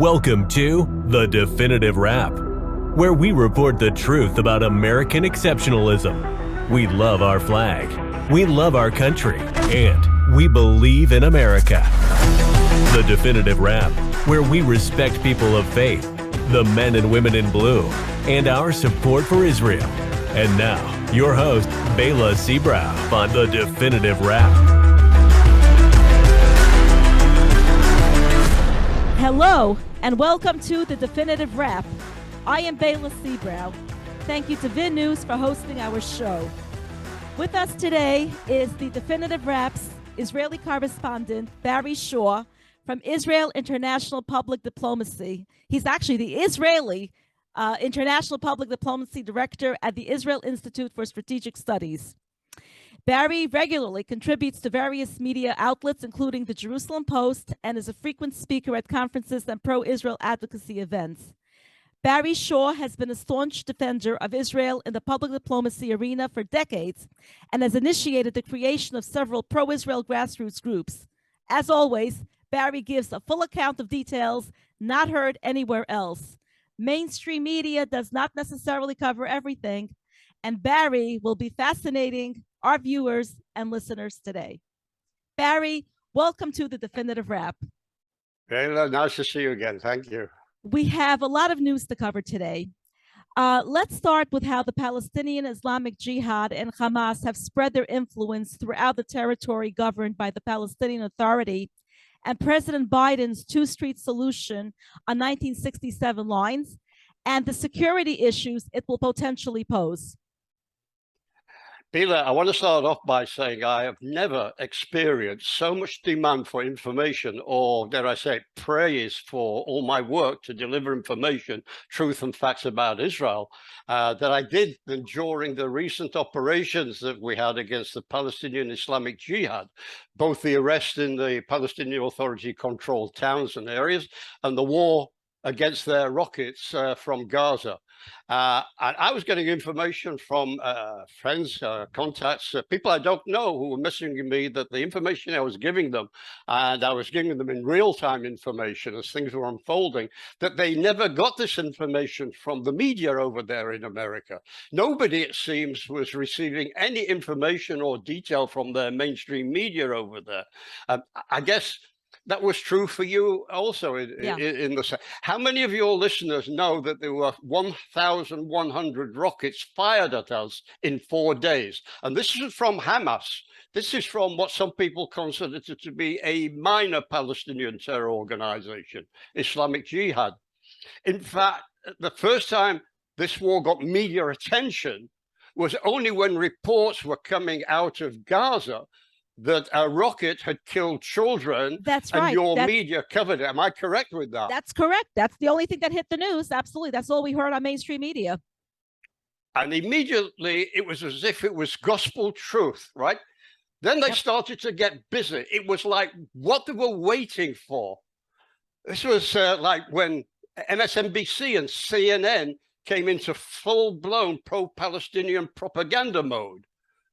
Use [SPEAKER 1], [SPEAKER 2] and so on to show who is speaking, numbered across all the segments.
[SPEAKER 1] Welcome to The Definitive Wrap, where we report the truth about American exceptionalism. We love our flag, we love our country, and we believe in America. The Definitive Wrap, where we respect people of faith, the men and women in blue, and our support for Israel. And now, your host, Bela Seabrow, on The Definitive Wrap.
[SPEAKER 2] Hello, and welcome to The Definitive Wrap. I am Bela Seabrow. Thank you to VIN News for hosting our show. With us today is The Definitive Wrap's Israeli correspondent, Barry Shaw, from Israel International Public Diplomacy. He's actually the Israeli International Public Diplomacy Director at the Israel Institute for Strategic Studies. Barry regularly contributes to various media outlets, including the Jerusalem Post, and is a frequent speaker at conferences and pro-Israel advocacy events. Barry Shaw has been a staunch defender of Israel in the public diplomacy arena for decades and has initiated the creation of several pro-Israel grassroots groups. As always, Barry gives a full account of details not heard anywhere else. Mainstream media does not necessarily cover everything, and Barry will be fascinating our viewers and listeners today. Barry, welcome to The Definitive Wrap.
[SPEAKER 3] Bela, nice to see you again. Thank you.
[SPEAKER 2] We have a lot of news to cover today. Let's start with how the Palestinian Islamic Jihad and Hamas have spread their influence throughout the territory governed by the Palestinian Authority and President Biden's two-street solution on 1967 lines and the security issues it will potentially pose.
[SPEAKER 3] Bela, I want to start off by saying I have never experienced so much demand for information, or dare I say, praise for all my work to deliver information, truth and facts about Israel, that I did during the recent operations that we had against the Palestinian Islamic Jihad, both the arrest in the Palestinian Authority-controlled towns and areas, and the war against their rockets from Gaza. And I was getting information from friends, contacts, people I don't know who were messaging me that the information I was giving them, and I was giving them in real-time information as things were unfolding, that they never got this information from the media over there in America. Nobody, it seems, was receiving any information or detail from their mainstream media over there. I guess that was true for you also in the. How many of your listeners know that there were 1,100 rockets fired at us in 4 days? And this is from Hamas. This is from what some people consider to be a minor Palestinian terror organization, Islamic Jihad. In fact, the first time this war got media attention was only when reports were coming out of Gaza that a rocket had killed children.
[SPEAKER 2] That's right.
[SPEAKER 3] And your media covered it. Am I correct with that?
[SPEAKER 2] That's correct. That's the only thing that hit the news. Absolutely. That's all we heard on mainstream media.
[SPEAKER 3] And immediately it was as if it was gospel truth, right? Then they started to get busy. It was like what they were waiting for. This was like when MSNBC and CNN came into full-blown pro-Palestinian propaganda mode.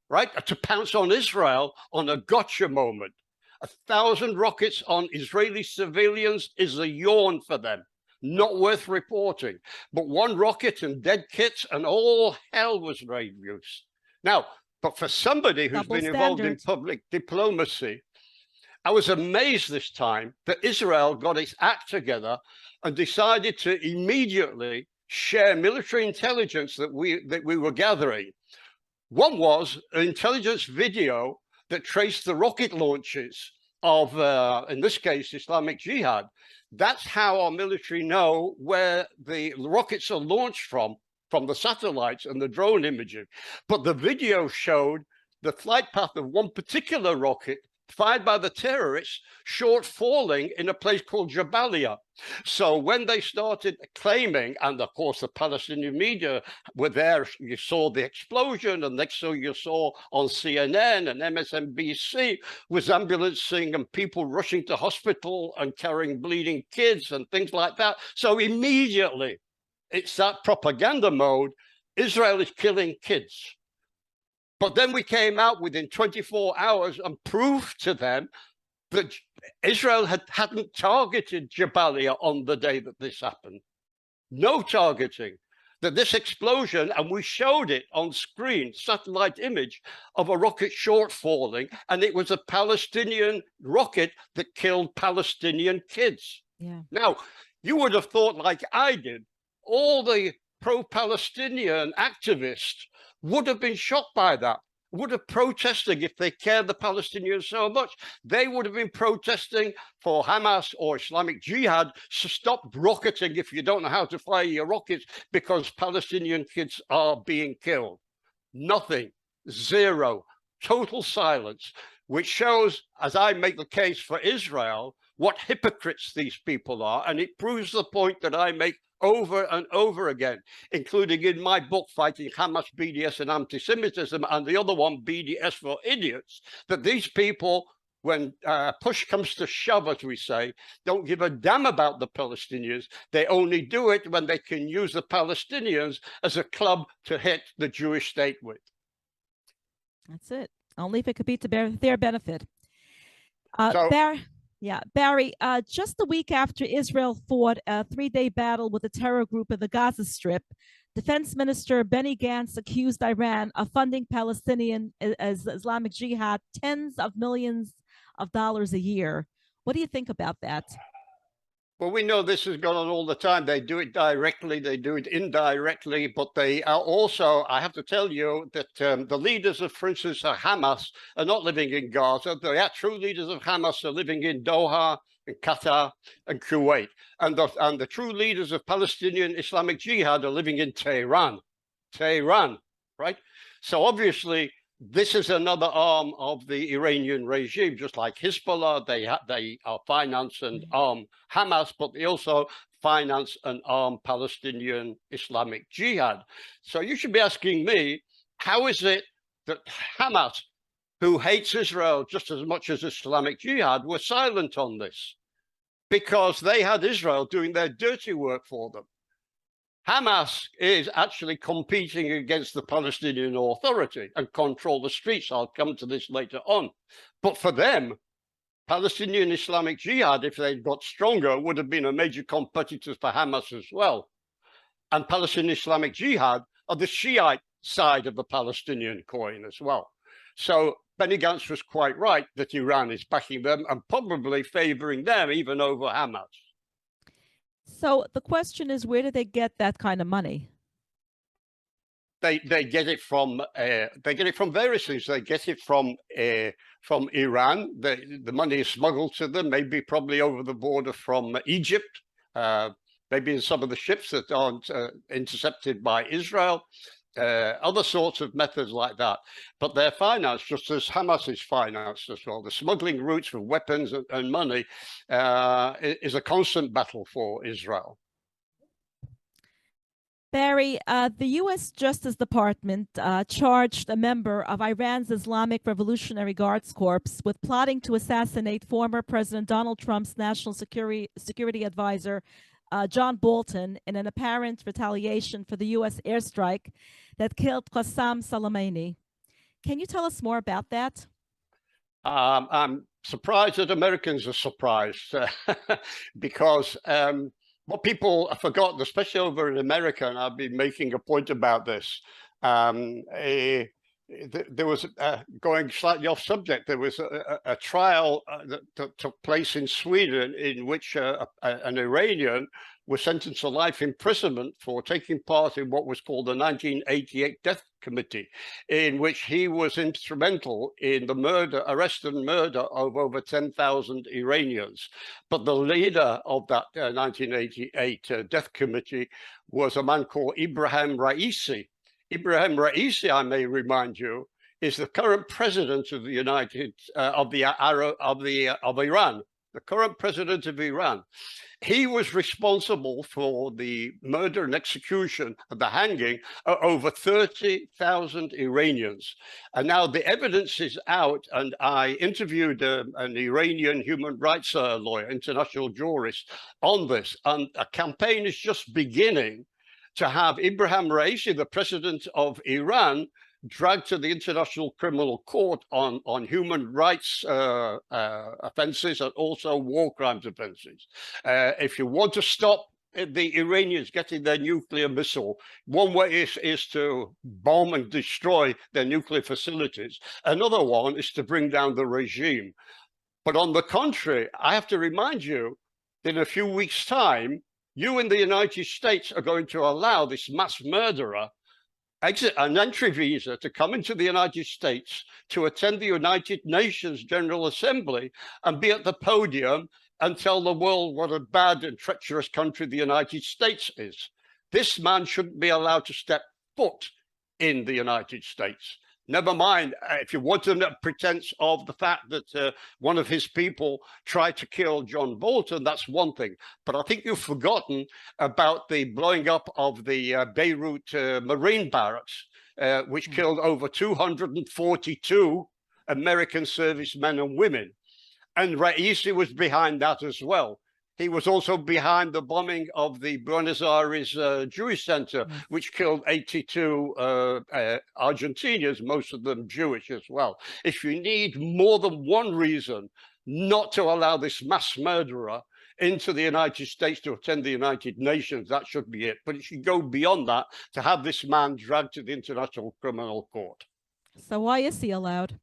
[SPEAKER 3] Right, to pounce on Israel on a gotcha moment. 1,000 rockets on Israeli civilians is a yawn for them, not worth reporting. But one rocket and dead kids and all hell was raised. Now, but for somebody who's been involved in public diplomacy, I was amazed this time that Israel got its act together and decided to immediately share military intelligence that we were gathering. One was an intelligence video that traced the rocket launches of, in this case, Islamic Jihad. That's how our military know where the rockets are launched from the satellites and the drone imaging. But the video showed the flight path of one particular rocket fired by the terrorists, short falling in a place called Jabalia. So when they started claiming, and of course the Palestinian media were there, you saw the explosion, and next thing you saw on CNN and MSNBC was ambulancing and people rushing to hospital and carrying bleeding kids and things like that. So immediately it's that propaganda mode. Israel is killing kids. But then we came out within 24 hours and proved to them that Israel hadn't targeted Jabalia on the day that this happened. No targeting. That this explosion, and we showed it on screen, satellite image of a rocket shortfalling, and it was a Palestinian rocket that killed Palestinian kids.
[SPEAKER 2] Yeah.
[SPEAKER 3] Now, you would have thought, like I did, all the pro-Palestinian activists would have been shocked by that, would have protested if they cared the Palestinians so much. They would have been protesting for Hamas or Islamic Jihad to stop rocketing if you don't know how to fire your rockets because Palestinian kids are being killed. Nothing, zero, total silence, which shows, as I make the case for Israel, what hypocrites these people are. And it proves the point that I make over and over again, including in my book, Fighting Hamas, BDS and Anti-Semitism, and the other one, BDS for Idiots, that these people, when push comes to shove, as we say, don't give a damn about the Palestinians. They only do it when they can use the Palestinians as a club to hit the Jewish state with.
[SPEAKER 2] That's it. Only if it could be to their benefit. Barry, just a week after Israel fought a 3-day battle with a terror group in the Gaza Strip, Defense Minister Benny Gantz accused Iran of funding Palestinian as Islamic Jihad tens of millions of dollars a year. What do you think about that?
[SPEAKER 3] Well, we know this has gone on all the time. They do it directly, they do it indirectly, but they are also, I have to tell you that the leaders of, for instance, Hamas are not living in Gaza. The true leaders of Hamas are living in Doha, in Qatar, and Kuwait. And the true leaders of Palestinian Islamic Jihad are living in Tehran, right? So obviously, this is another arm of the Iranian regime, just like Hezbollah. They are finance and arm Hamas, but they also finance and arm Palestinian Islamic Jihad. So you should be asking me, how is it that Hamas, who hates Israel just as much as Islamic Jihad, were silent on this? Because they had Israel doing their dirty work for them. Hamas is actually competing against the Palestinian Authority and control the streets. I'll come to this later on. But for them, Palestinian Islamic Jihad, if they'd got stronger, would have been a major competitor for Hamas as well. And Palestinian Islamic Jihad are the Shiite side of the Palestinian coin as well. So Benny Gantz was quite right that Iran is backing them and probably favoring them even over Hamas.
[SPEAKER 2] So the question is, where do they get that kind of money?
[SPEAKER 3] They get it from various things. They get it from Iran. The money is smuggled to them, maybe probably over the border from Egypt, maybe in some of the ships that aren't intercepted by Israel. Other sorts of methods like that, but they're financed just as Hamas is financed as well. The smuggling routes for weapons and money is a constant battle for Israel.
[SPEAKER 2] Barry, the U.S. Justice Department charged a member of Iran's Islamic Revolutionary Guards Corps with plotting to assassinate former President Donald Trump's national security advisor, John Bolton, in an apparent retaliation for the U.S. airstrike that killed Qassem Soleimani. Can you tell us more about that?
[SPEAKER 3] I'm surprised that Americans are surprised because what people have forgotten, especially over in America, and I've been making a point about this, there was, going slightly off subject, there was a trial that took place in Sweden in which an Iranian was sentenced to life imprisonment for taking part in what was called the 1988 Death Committee, in which he was instrumental in the arrest and murder of over 10,000 Iranians. But the leader of that 1988 Death Committee was a man called Ibrahim Raisi. Ibrahim Raisi, I may remind you, is the current president of the of Iran, the current president of Iran. He was responsible for the murder and execution and the hanging of over 30,000 Iranians. And now the evidence is out, and I interviewed an Iranian human rights lawyer, international jurist, on this, and a campaign is just beginning to have Ibrahim Raisi, the president of Iran, dragged to the International Criminal Court on human rights offenses and also war crimes offenses. If you want to stop the Iranians getting their nuclear missile, one way is to bomb and destroy their nuclear facilities. Another one is to bring down the regime. But on the contrary, I have to remind you, in a few weeks' time, you in the United States are going to allow this mass murderer an entry visa to come into the United States to attend the United Nations General Assembly and be at the podium and tell the world what a bad and treacherous country the United States is. This man shouldn't be allowed to step foot in the United States. Never mind, if you want a pretense of the fact that one of his people tried to kill John Bolton, that's one thing. But I think you've forgotten about the blowing up of the Beirut Marine barracks, which killed over 242 American servicemen and women. And Raisi was behind that as well. He was also behind the bombing of the Buenos Aires Jewish Center, which killed 82 Argentinians, most of them Jewish as well. If you need more than one reason not to allow this mass murderer into the United States to attend the United Nations, that should be it. But it should go beyond that to have this man dragged to the International Criminal Court.
[SPEAKER 2] So why is he allowed?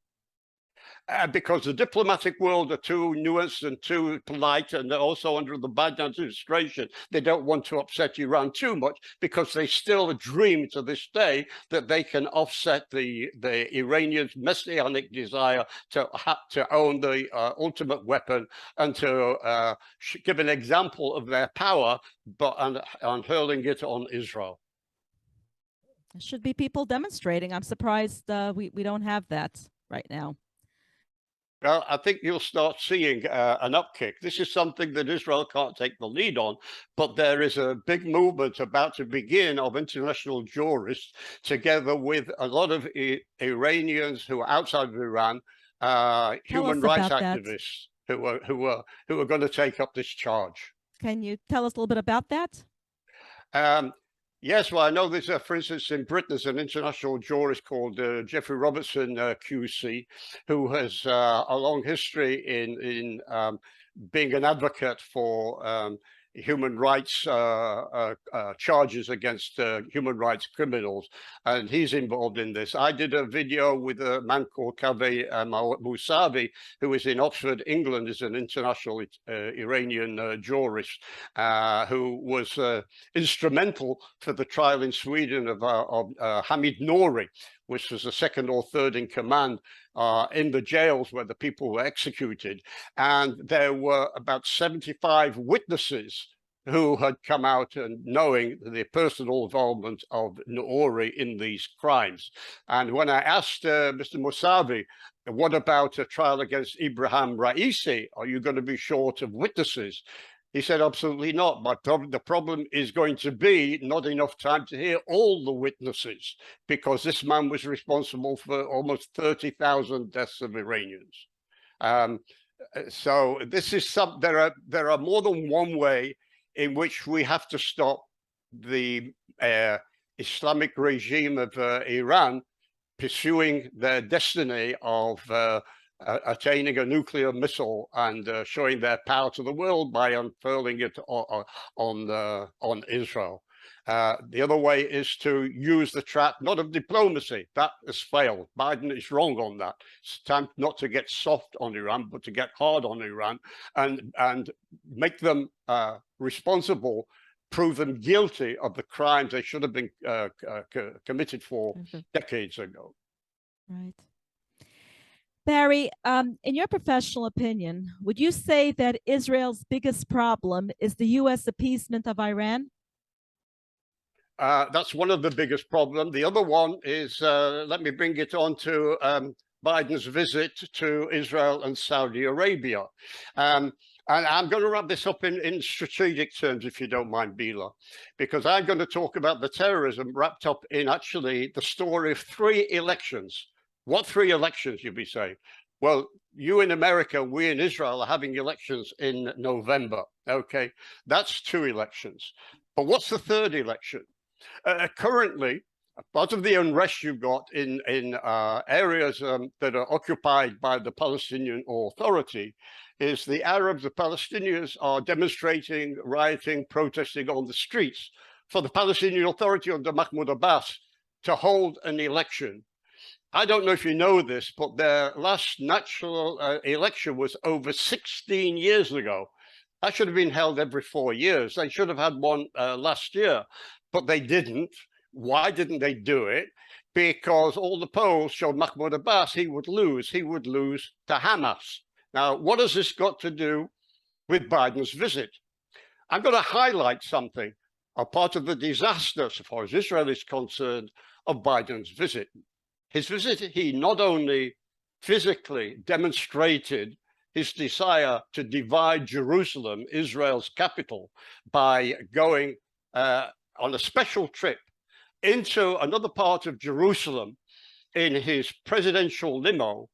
[SPEAKER 3] Because the diplomatic world are too nuanced and too polite, and also under the Biden administration, they don't want to upset Iran too much because they still dream to this day that they can offset the Iranians' messianic desire to own the ultimate weapon and to give an example of their power, but on hurling it on Israel.
[SPEAKER 2] There should be people demonstrating. I'm surprised we don't have that right now.
[SPEAKER 3] Well, I think you'll start seeing an upkick. This is something that Israel can't take the lead on, but there is a big movement about to begin of international jurists, together with a lot of Iranians who are outside of Iran, human rights activists who are going to take up this charge.
[SPEAKER 2] Can you tell us a little bit about that?
[SPEAKER 3] Yes, well, I know there's, for instance, in Britain, there's an international jurist called Jeffrey Robertson, QC, who has a long history in being an advocate for human rights charges against human rights criminals, and he's involved in this. I did a video with a man called Kaveh Mousavi, who is in Oxford, England, is an international Iranian jurist, who was instrumental for the trial in Sweden of Hamid Nouri, which was the second or third in command in the jails where the people were executed. And there were about 75 witnesses who had come out and knowing the personal involvement of Nouri in these crimes. And when I asked Mr. Mousavi, what about a trial against Ibrahim Raisi? Are you going to be short of witnesses? He said, absolutely not. The problem is going to be not enough time to hear all the witnesses, because this man was responsible for almost 30,000 deaths of Iranians. So this is there are more than one way in which we have to stop the Islamic regime of Iran pursuing their destiny of attaining a nuclear missile and showing their power to the world by unfurling it on Israel. The other way is to use the trap, not of diplomacy. That has failed. Biden is wrong on that. It's time not to get soft on Iran, but to get hard on Iran and make them responsible, prove them guilty of the crimes they should have been committed for decades ago.
[SPEAKER 2] Right. Barry, in your professional opinion, would you say that Israel's biggest problem is the U.S. appeasement of Iran?
[SPEAKER 3] That's one of the biggest problems. The other one is, let me bring it on to Biden's visit to Israel and Saudi Arabia. And I'm going to wrap this up in strategic terms, if you don't mind, Bila, because I'm going to talk about the terrorism wrapped up in actually the story of 3 elections. What 3 elections, you'd be saying? Well, you in America, we in Israel are having elections in November. Okay, that's 2 elections. But what's the 3rd election? Currently, part of the unrest you've got in areas that are occupied by the Palestinian Authority is the Arabs, the Palestinians are demonstrating, rioting, protesting on the streets for the Palestinian Authority under Mahmoud Abbas to hold an election. I don't know if you know this, but their last natural election was over 16 years ago. That should have been held every 4 years. They should have had one last year, but they didn't. Why didn't they do it? Because all the polls showed Mahmoud Abbas, he would lose. He would lose to Hamas. Now, what has this got to do with Biden's visit? I'm going to highlight something, a part of the disaster, so far as Israel is concerned, of Biden's visit. His visit, he not only physically demonstrated his desire to divide Jerusalem, Israel's capital, by going on a special trip into another part of Jerusalem in his presidential limo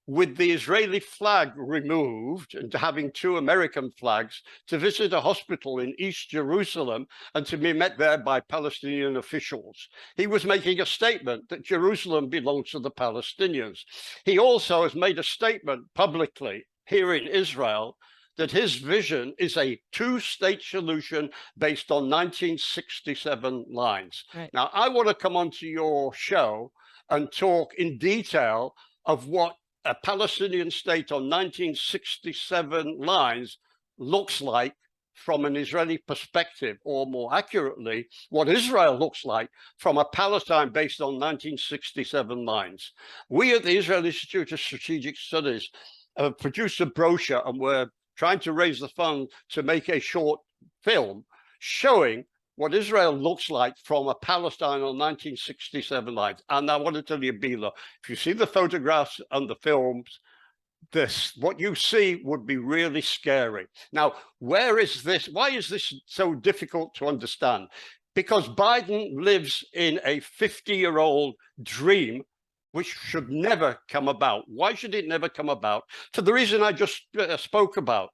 [SPEAKER 3] with the Israeli flag removed and having 2 American flags to visit a hospital in East Jerusalem and to be met there by Palestinian officials. He was making a statement that Jerusalem belongs to the Palestinians. He also has made a statement publicly here in Israel that his vision is a 2-state solution based on 1967 lines.
[SPEAKER 2] Right.
[SPEAKER 3] Now, I want to come onto your show and talk in detail of what a Palestinian state on 1967 lines looks like from an Israeli perspective, or more accurately, what Israel looks like from a Palestine based on 1967 lines. We at the Israel Institute of Strategic Studies have produced a brochure, and we're trying to raise the fund to make a short film showing what Israel looks like from a Palestine on 1967 lines. And I want to tell you, Bila, if you see the photographs and the films, what you see would be really scary. Now, where is this? Why is this so difficult to understand? Because Biden lives in a 50-year-old dream which should never come about. Why should it never come about? For the reason I just spoke about.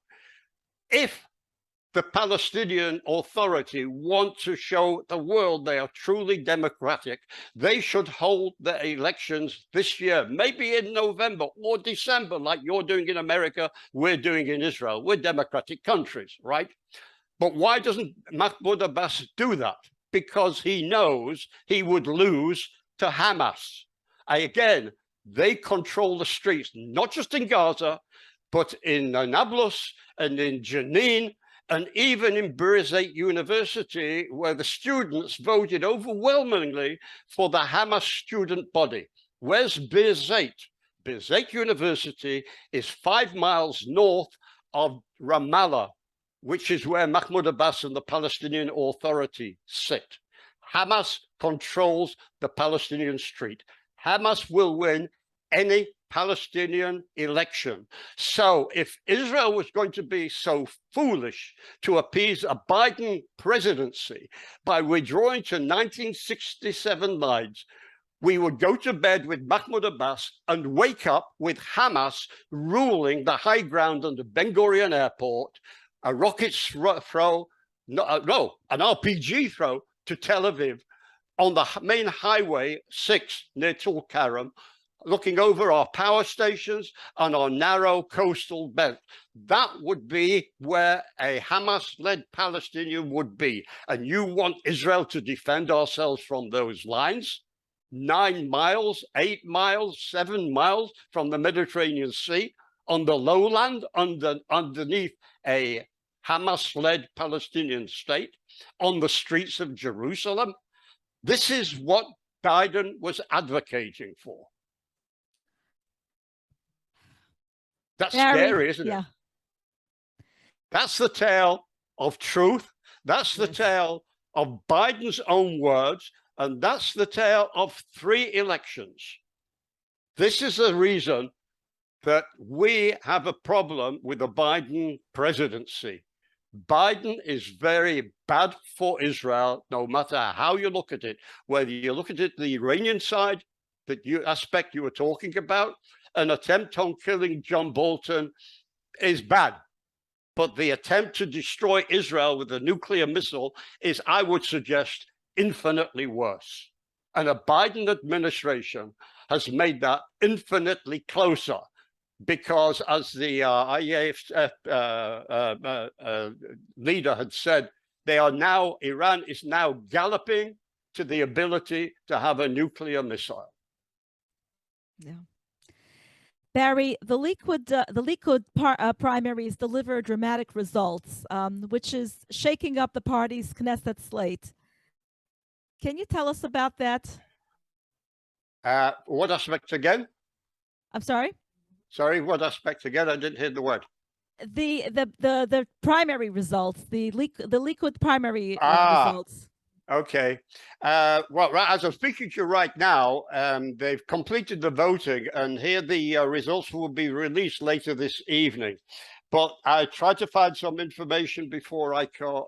[SPEAKER 3] If the Palestinian Authority want to show the world they are truly democratic, they should hold the elections this year, maybe in November or December, like you're doing in America, we're doing in Israel. We're democratic countries, right? But why doesn't Mahmoud Abbas do that? Because he knows he would lose to Hamas. Again, they control the streets, not just in Gaza, but in Nablus and in Jenin, and even in Birzeit University, where the students voted overwhelmingly for the Hamas student body. Where's Birzeit? Birzeit University is 5 miles north of Ramallah, which is where Mahmoud Abbas and the Palestinian Authority sit. Hamas controls the Palestinian street. Hamas will win any Palestinian election. So if Israel was going to be so foolish to appease a Biden presidency by withdrawing to 1967 lines, we would go to bed with Mahmoud Abbas and wake up with Hamas ruling the high ground under Ben Gurion Airport, a rocket throw, an RPG throw to Tel Aviv on the main highway 6 near Tulkarem, looking over our power stations and our narrow coastal belt. That would be where a Hamas-led Palestinian would be. And you want Israel to defend ourselves from those lines? 9 miles, 8 miles, 7 miles from the Mediterranean Sea on the lowland underneath a Hamas-led Palestinian state on the streets of Jerusalem? This is what Biden was advocating for. That's scary, isn't it? That's the tale of truth. That's the tale of Biden's own words. And that's the tale of 3 elections. This is the reason that we have a problem with the Biden presidency. Biden is very bad for Israel, no matter how you look at it. Whether you look at it the Iranian side, aspect you were talking about, an attempt on killing John Bolton is bad. But the attempt to destroy Israel with a nuclear missile is, I would suggest, infinitely worse. And a Biden administration has made that infinitely closer because, as the IAF leader had said, Iran is now galloping to the ability to have a nuclear missile.
[SPEAKER 2] Yeah. Barry, the Likud primaries deliver dramatic results, which is shaking up the party's Knesset slate. Can you tell us about that?
[SPEAKER 3] What aspect again?
[SPEAKER 2] I'm sorry?
[SPEAKER 3] Sorry, what aspect again? I didn't hear the word.
[SPEAKER 2] The primary results, the Likud primary results.
[SPEAKER 3] Okay. Well, as I'm speaking to you right now, they've completed the voting, and here the results will be released later this evening. But I tried to find some information before I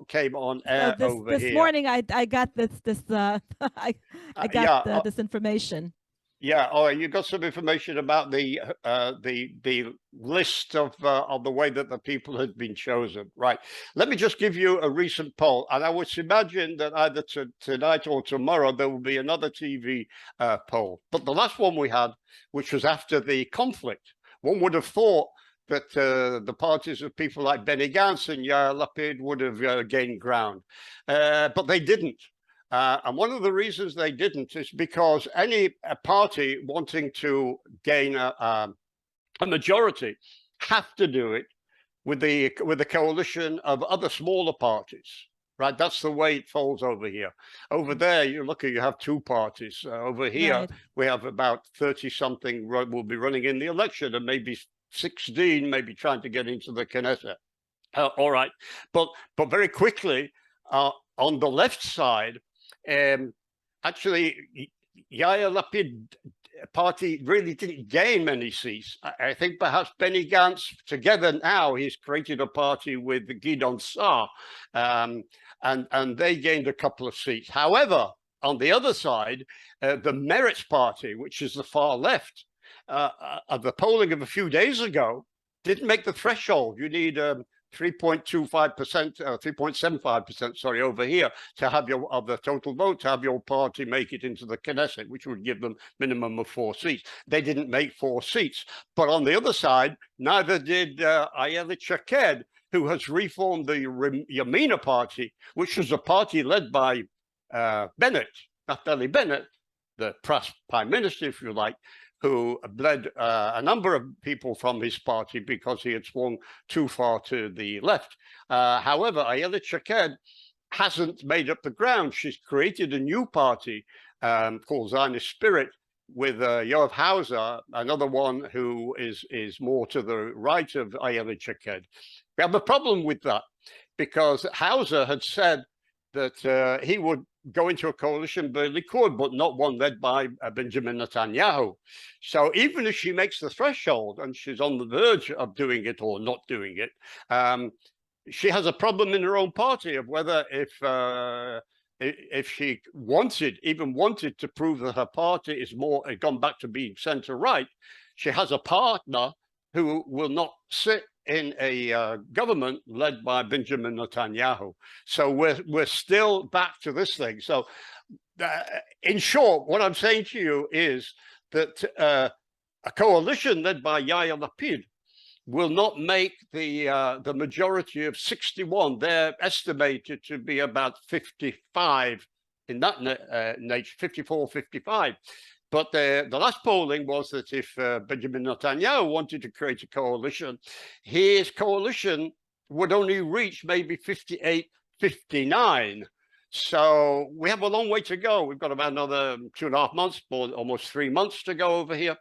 [SPEAKER 3] came on air over
[SPEAKER 2] this
[SPEAKER 3] here.
[SPEAKER 2] morning, I got this I got this information.
[SPEAKER 3] Yeah, oh, you got some information about the list of the way that the people had been chosen, right? Let me just give you a recent poll, and I would imagine that either tonight or tomorrow there will be another TV poll. But the last one we had, which was after the conflict, one would have thought that the parties of people like Benny Gantz and Yair Lapid would have gained ground, but they didn't. And one of the reasons they didn't is because any party wanting to gain a majority have to do it with a coalition of other smaller parties, right? That's the way it falls over here. Over there, you have two parties. Over here, right, we have about 30-something will be running in the election, and maybe 16 maybe trying to get into the Knesset. All right, but very quickly on the left side. Actually, Yair Lapid party really didn't gain many seats. I think perhaps Benny Gantz, together now, he's created a party with Gidon Saar, and they gained a couple of seats. However, on the other side, the Meretz party, which is the far left, of the polling of a few days ago, didn't make the threshold. You need 3.25%, 3.75%, sorry, over here to have of the total vote, to have your party make it into the Knesset, which would give them minimum of 4 seats. They didn't make 4 seats. But on the other side, neither did Ayelet Shaked, who has reformed the Yamina party, which was a party led by Bennett, Naftali Bennett, the prime minister, if you like, who led a number of people from his party because he had swung too far to the left. However, Ayelet Shaked hasn't made up the ground. She's created a new party called Zionist Spirit with Yoav Hauser, another one who is more to the right of Ayelet Shaked. We have a problem with that because Hauser had said that he would go into a coalition with Likud, but not one led by Benjamin Netanyahu. So even if she makes the threshold and she's on the verge of doing it or not doing it, she has a problem in her own party of whether if she even wanted to prove that her party is more gone back to being center right, she has a partner who will not sit in a government led by Benjamin Netanyahu. So we're still back to this thing. So in short, what I'm saying to you is that a coalition led by Yair Lapid will not make the majority of 61. They're estimated to be about 55 in that nature, 54, 55. But the last polling was that if Benjamin Netanyahu wanted to create a coalition, his coalition would only reach maybe 58, 59. So we have a long way to go. We've got about another 2.5 months, or almost 3 months to go over here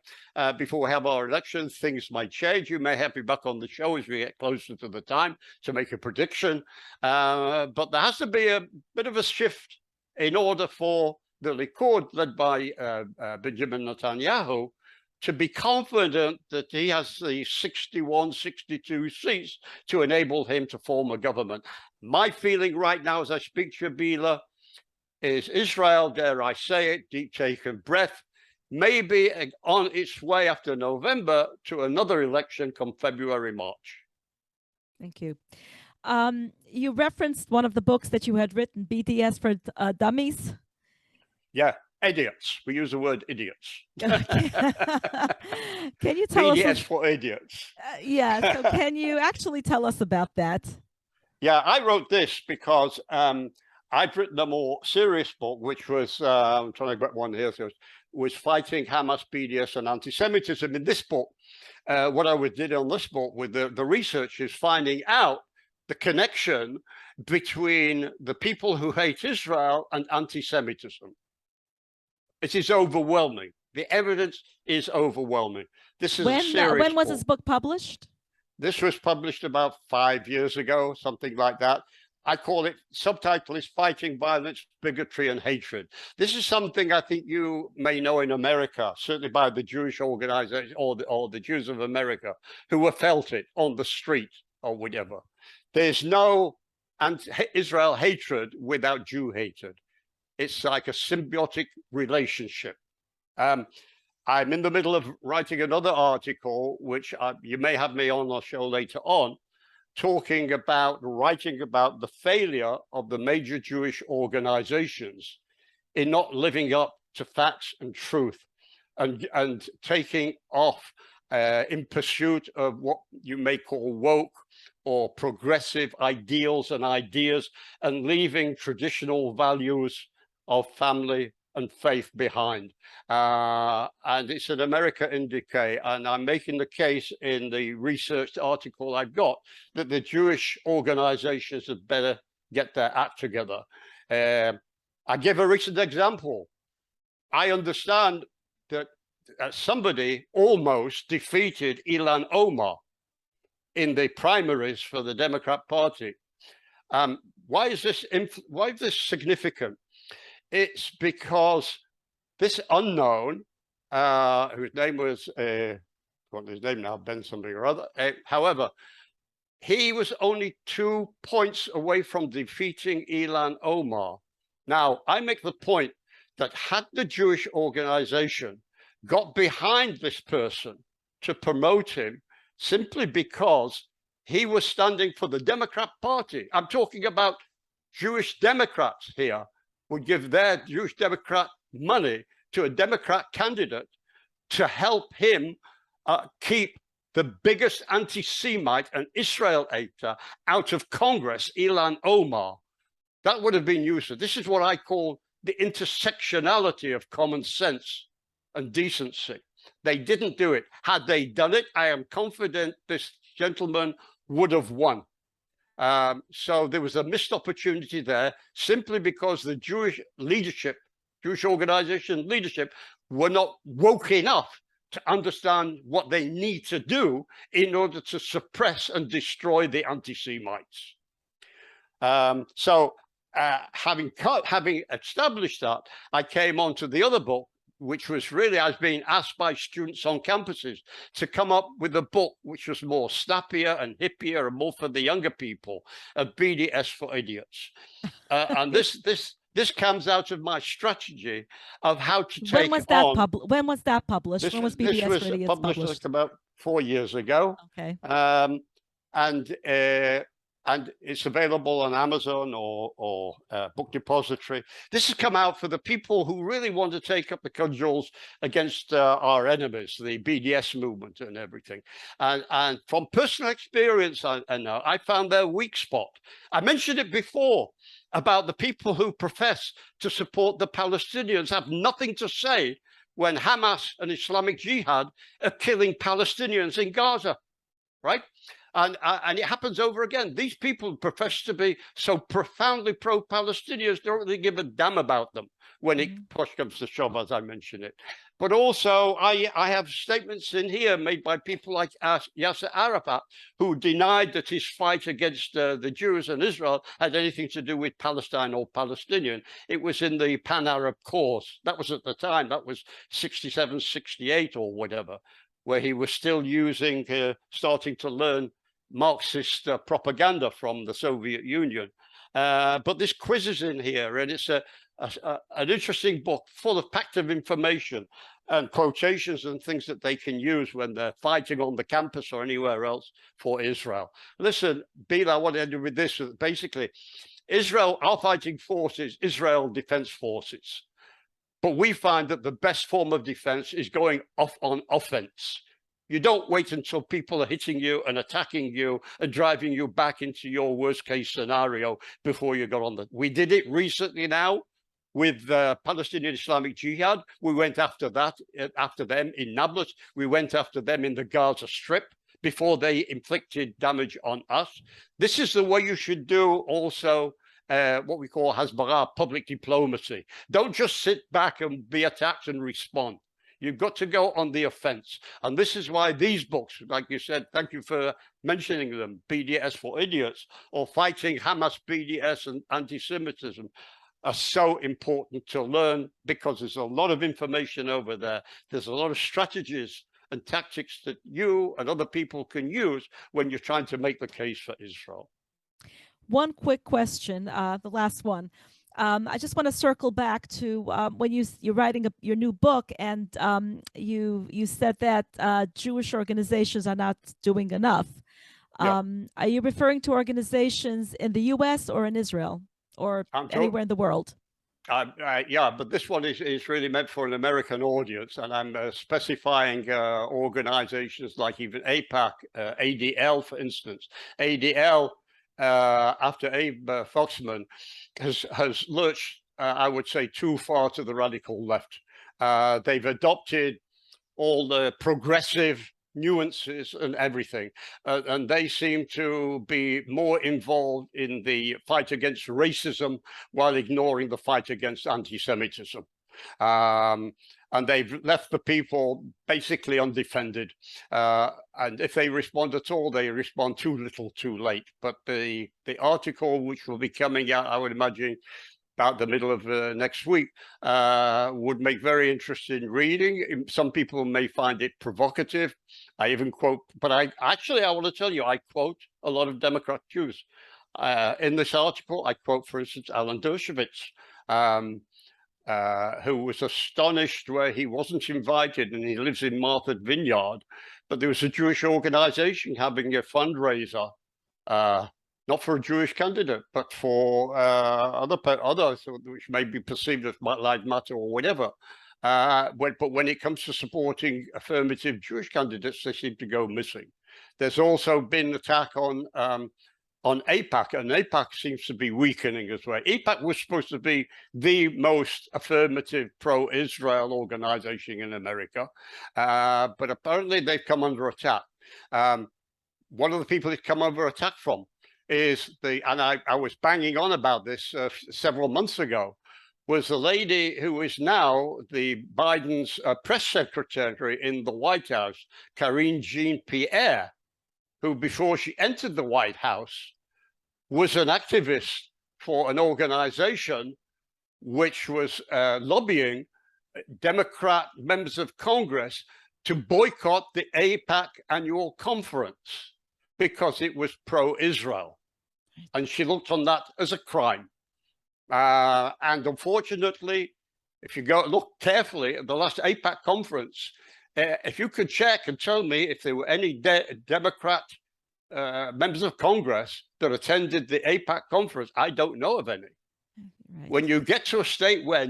[SPEAKER 3] before we have our elections. Things might change. You may have me back on the show as we get closer to the time to make a prediction. But there has to be a bit of a shift in order for the Likud, led by Benjamin Netanyahu, to be confident that he has the 61, 62 seats to enable him to form a government. My feeling right now as I speak to you, Bila, is Israel, dare I say it, deep taken breath, may be on its way after November to another election come February, March.
[SPEAKER 2] Thank you. You referenced one of the books that you had written, BDS for Dummies.
[SPEAKER 3] Yeah. Idiots. We use the word idiots.
[SPEAKER 2] Okay. Can you tell
[SPEAKER 3] BDS
[SPEAKER 2] us?
[SPEAKER 3] for idiots.
[SPEAKER 2] Yeah. So can you actually tell us about that?
[SPEAKER 3] Yeah, I wrote this because I've written a more serious book, which was, I'm trying to get one here, so was Fighting Hamas, BDS and Anti-Semitism. In this book, what I did on this book with the research is finding out the connection between the people who hate Israel and anti-Semitism. It is overwhelming. The evidence is overwhelming. This is a serious
[SPEAKER 2] when was
[SPEAKER 3] book.
[SPEAKER 2] this book published?
[SPEAKER 3] This was published about 5 years ago, something like that. I call it, subtitle is Fighting Violence, Bigotry and Hatred. This is something I think you may know in America, certainly by the Jewish organization or the Jews of America, who have felt it on the street or whatever. There's no Israel hatred without Jew hatred. It's like a symbiotic relationship. I'm in the middle of writing another article, which you may have me on our show later on, writing about the failure of the major Jewish organizations in not living up to facts and truth and taking off in pursuit of what you may call woke or progressive ideals and ideas and leaving traditional values of family and faith behind. And it's an America in decay. And I'm making the case in the research article I've got that the Jewish organizations had better get their act together. I give a recent example. I understand that somebody almost defeated Ilhan Omar in the primaries for the Democrat Party. Why is this significant? It's because this unknown, whose name was, what's his name now, Ben something or other. However, he was only 2 points away from defeating Ilhan Omar. Now, I make the point that had the Jewish organization got behind this person to promote him simply because he was standing for the Democrat Party. I'm talking about Jewish Democrats here would give their Jewish Democrat money to a Democrat candidate to help him keep the biggest anti-Semite and Israel hater out of Congress, Ilhan Omar. That would have been useful. This is what I call the intersectionality of common sense and decency. They didn't do it. Had they done it, I am confident this gentleman would have won. So there was a missed opportunity there simply because the Jewish leadership, Jewish organization leadership, were not woke enough to understand what they need to do in order to suppress and destroy the anti-Semites. Having established that, I came on to the other book, which was really, I was being asked by students on campuses to come up with a book which was more snappier and hippier and more for the younger people, a BDS for idiots. And this comes out of my strategy of how to take
[SPEAKER 2] when was that published? When was BDS
[SPEAKER 3] this
[SPEAKER 2] for idiots
[SPEAKER 3] published? Like about 4 years ago.
[SPEAKER 2] Okay.
[SPEAKER 3] And it's available on Amazon or Book Depository. This has come out for the people who really want to take up the cudgels against our enemies, the BDS movement and everything. And from personal experience, I found their weak spot. I mentioned it before about the people who profess to support the Palestinians have nothing to say when Hamas and Islamic Jihad are killing Palestinians in Gaza, right? And it happens over again. These people profess to be so profoundly pro-Palestinians, don't really give a damn about them when it push comes to shove, as I mentioned it. But also, I have statements in here made by people like Yasser Arafat, who denied that his fight against the Jews and Israel had anything to do with Palestine or Palestinian. It was in the Pan-Arab cause. That was at the time. That was 67, 68 or whatever, where he was still using, starting to learn Marxist propaganda from the Soviet Union. But this quiz is in here, and it's an interesting book full of packed of information and quotations and things that they can use when they're fighting on the campus or anywhere else for Israel. Listen, Bila, I want to end with this. Basically, Israel, our fighting forces, Israel Defense Forces. But we find that the best form of defense is going off on offense. You don't wait until people are hitting you and attacking you and driving you back into your worst case scenario before you go on. We did it recently now with the Palestinian Islamic Jihad. We went after them in Nablus. We went after them in the Gaza Strip before they inflicted damage on us. This is the way you should do also what we call Hasbara, public diplomacy. Don't just sit back and be attacked and respond. You've got to go on the offense. And this is why these books, like you said, thank you for mentioning them, BDS for Idiots, or Fighting Hamas, BDS, and Anti-Semitism, are so important to learn, because there's a lot of information over there. There's a lot of strategies and tactics that you and other people can use when you're trying to make the case for Israel.
[SPEAKER 2] One quick question, the last one. I just want to circle back to when you're writing your new book, and you said that Jewish organizations are not doing enough. Are you referring to organizations in the U.S. or in Israel or anywhere in the world?
[SPEAKER 3] Yeah, but this one is really meant for an American audience, and I'm specifying organizations like even AIPAC, ADL, for instance. ADL, after Abe Foxman, has lurched, I would say, too far to the radical left. They've adopted all the progressive nuances and everything, and they seem to be more involved in the fight against racism while ignoring the fight against anti-Semitism. And they've left the people basically undefended. And if they respond at all, they respond too little, too late. But the article, which will be coming out, I would imagine, about the middle of next week, would make very interesting reading. Some people may find it provocative. I even quote, but I want to tell you, I quote a lot of Democrat Jews. In this article, I quote, for instance, Alan Dershowitz, who was astonished where he wasn't invited, and he lives in Martha Vineyard, but there was a Jewish organization having a fundraiser, not for a Jewish candidate, but for others, which may be perceived as Black Lives Matter or whatever. But when it comes to supporting affirmative Jewish candidates, they seem to go missing. There's also been attack on AIPAC, and AIPAC seems to be weakening as well. AIPAC was supposed to be the most affirmative pro-Israel organization in America, but apparently they've come under attack. One of the people they've come under attack from is and I was banging on about this several months ago, was the lady who is now the Biden's press secretary in the White House, Karine Jean-Pierre, who before she entered the White House was an activist for an organization which was lobbying Democrat members of Congress to boycott the AIPAC annual conference because it was pro-Israel. And she looked on that as a crime. And unfortunately, if you go look carefully at the last AIPAC conference, if you could check and tell me if there were any Democrat members of Congress that attended the AIPAC conference, I don't know of any. Right. When you get to a state where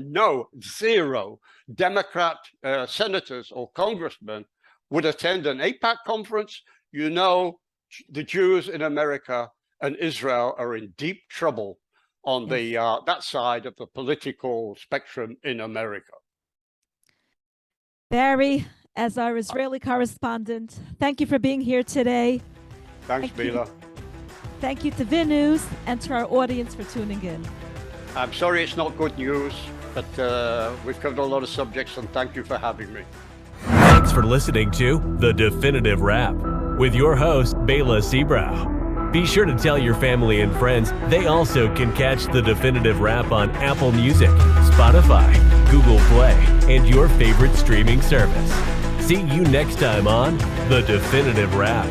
[SPEAKER 3] zero Democrat senators or congressmen would attend an AIPAC conference, you know the Jews in America and Israel are in deep trouble on the that side of the political spectrum in America.
[SPEAKER 2] Barry, as our Israeli correspondent, thank you for being here today.
[SPEAKER 3] Thanks, Bila.
[SPEAKER 2] Thank you to VIN News and to our audience for tuning in.
[SPEAKER 3] I'm sorry it's not good news, but we've covered a lot of subjects, and thank you for having me.
[SPEAKER 1] Thanks for listening to The Definitive Wrap with your host, Bela Seabrow. Be sure to tell your family and friends they also can catch The Definitive Wrap on Apple Music, Spotify, Google Play, and your favorite streaming service. See you next time on The Definitive Wrap.